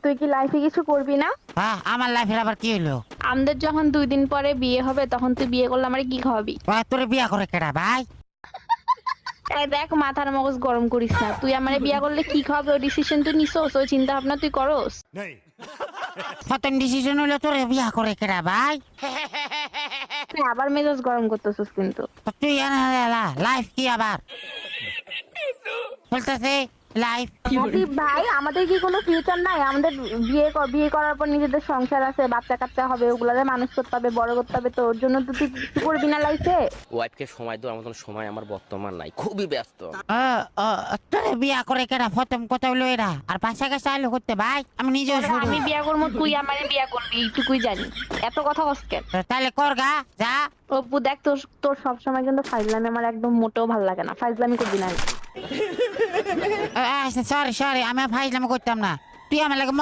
তুই কি লাইফে কিছু করবি না? হ্যাঁ, আমার লাইফের আবার কি হলো? আমাদের যখন 2 দিন পরে বিয়ে হবে তখন তুই বিয়ে করলে আমারে কি খাওয়াবি? তোরে বিয়া করে কেডা ভাই? এই দেখ মাথার মগজ গরম করিস না। তুই আমারে বিয়ে করলে কি খাওয়াবি ওই ডিসিশন তুই নিছস, ওই চিন্তা ভাবনা তুই করস? প্রথম ডিসিশন হলো তোরে বিয়া করে কেডা ভাই? তুই আবার মেজাজ গরম করতেছিস কিন্তু। তো তুই লাইফ কি আবার বলতেছে লাইফ? হাসিব ভাই, আমাদের কি কোনো ফিউচার নাই? আমাদের বিয়ে করার পর নিজেদের সংসার আছে, বাচ্চা কাচ্চা হবে, ওগুলারে মানুষ করতে হবে, বড় করতে হবে। তো ওর জন্য তো তুই কিছু করবি না লাইফে? ওয়াইফকে সময় দেওয়ার মতন সময় আমার বর্তমান নাই, খুবই ব্যস্ত। তোরে বিয়া করে কেডা? প্রথম কথা হলো এরা। আর বাসা কাছে আলো করতে ভাই আমি নিজেও শুরু। আমি বিয়ে করবো, তুই আমারে বিয়ে করবি, এইটুকুই জানি। এত কথা কসকেন? তাহলে কর গা যা। অপু দেখ, তোর তোর সবসময় কিন্তু ফাইজলামি আমার একদম মোটেও ভালো লাগে না। ফাইজলামি করবি না। সরি সরি, আমি ফাইজলামি করতাম না। তুই আমার লাগে